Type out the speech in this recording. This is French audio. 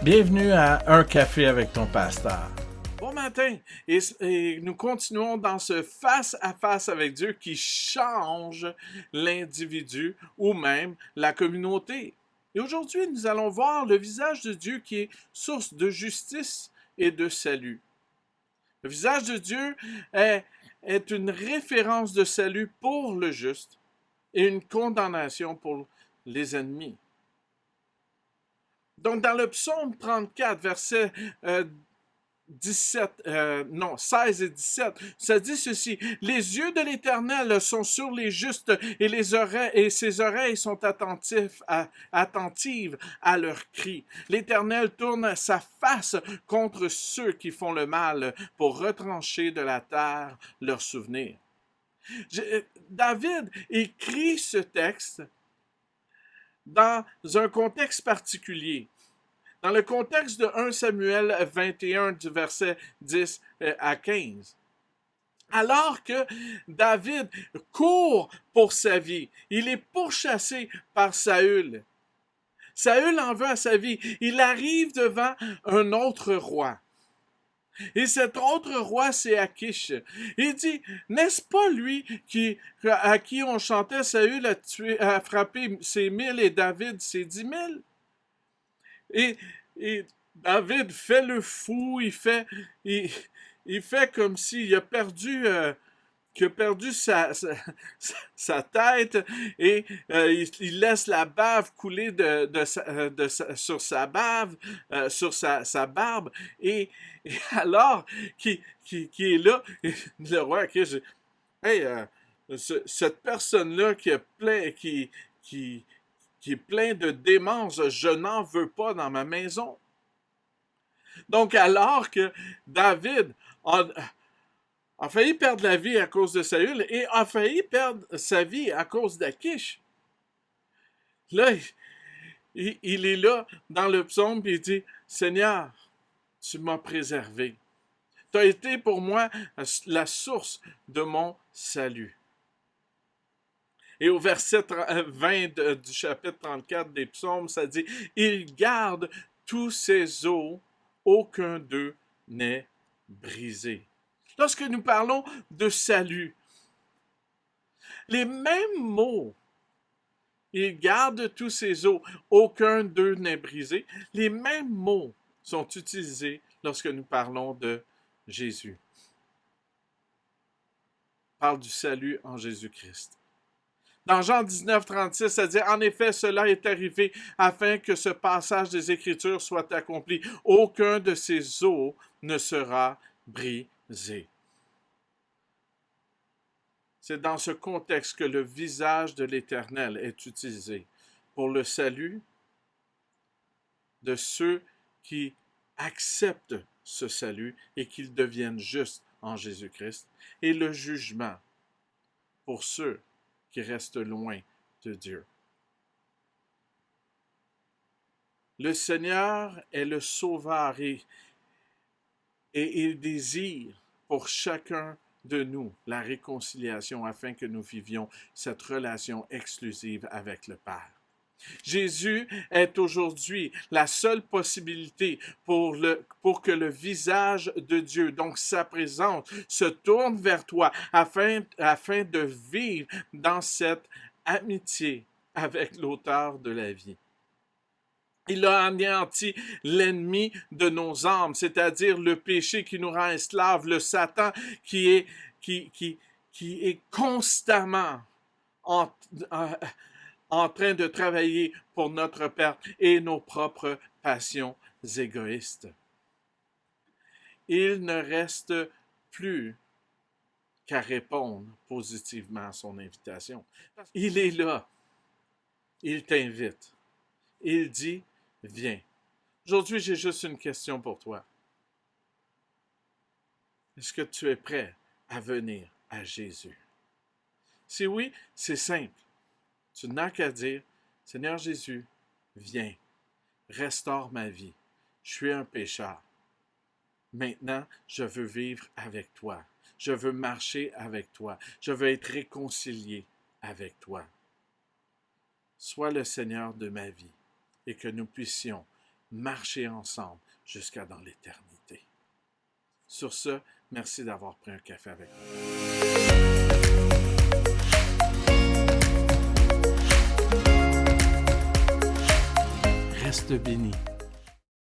Bienvenue à Un café avec ton pasteur. Bon matin, et nous continuons dans ce face-à-face avec Dieu qui change l'individu ou même la communauté. Et aujourd'hui, nous allons voir le visage de Dieu qui est source de justice et de salut. Le visage de Dieu est une référence de salut pour le juste et une condamnation pour les ennemis. Donc, dans le psaume 34, verset 16 et 17, ça dit ceci: les yeux de l'Éternel sont sur les justes et ses oreilles sont attentives à leurs cris. L'Éternel tourne sa face contre ceux qui font le mal pour retrancher de la terre leurs souvenirs. David écrit ce texte dans un contexte particulier. Dans le contexte de 1 Samuel 21 du verset 10 à 15. Alors que David court pour sa vie, il est pourchassé par Saül. Saül en veut à sa vie. Il arrive devant un autre roi. Et cet autre roi, c'est Akish. Il dit, n'est-ce pas lui à qui on chantait Saül a frappé ses 1000 et David ses 10 000? Et David fait le fou, il fait comme s'il qu'il a perdu sa tête et il laisse la bave couler sur sa bave, sur sa barbe. Et alors qu'il est là, le roi qui dit, hey, cette personne-là qui est plein de démence, je n'en veux pas dans ma maison. Donc, alors que David a failli perdre la vie à cause de Saül et a failli perdre sa vie à cause d'Akish, là, il est là dans le psaume et il dit, Seigneur, tu m'as préservé. Tu as été pour moi la source de mon salut. Et au verset 20 du chapitre 34 des psaumes, ça dit, il garde tous ses os, aucun d'eux n'est brisé. Lorsque nous parlons de salut, les mêmes mots, il garde tous ses os, aucun d'eux n'est brisé, les mêmes mots sont utilisés lorsque nous parlons de Jésus. On parle du salut en Jésus-Christ. Dans Jean 19, 36, ça dit, en effet, cela est arrivé afin que ce passage des Écritures soit accompli. Aucun de ces os ne sera brisé. C'est dans ce contexte que le visage de l'Éternel est utilisé pour le salut de ceux qui acceptent ce salut et qu'ils deviennent justes en Jésus-Christ, et le jugement pour ceux qui restent loin de Dieu. Le Seigneur est le Sauveur et il désire pour chacun de nous la réconciliation afin que nous vivions cette relation exclusive avec le Père. Jésus est aujourd'hui la seule possibilité pour que le visage de Dieu, donc sa présence, se tourne vers toi afin de vivre dans cette amitié avec l'auteur de la vie. Il a anéanti l'ennemi de nos âmes, c'est-à-dire le péché qui nous rend esclaves, le Satan qui est constamment en train de travailler pour notre perte et nos propres passions égoïstes. Il ne reste plus qu'à répondre positivement à son invitation. Il est là. Il t'invite. Il dit, viens. Aujourd'hui, j'ai juste une question pour toi. Est-ce que tu es prêt à venir à Jésus? Si oui, c'est simple. Tu n'as qu'à dire, Seigneur Jésus, viens, restaure ma vie. Je suis un pécheur. Maintenant, je veux vivre avec toi. Je veux marcher avec toi. Je veux être réconcilié avec toi. Sois le Seigneur de ma vie et que nous puissions marcher ensemble jusqu'à dans l'éternité. Sur ce, merci d'avoir pris un café avec moi. Reste béni.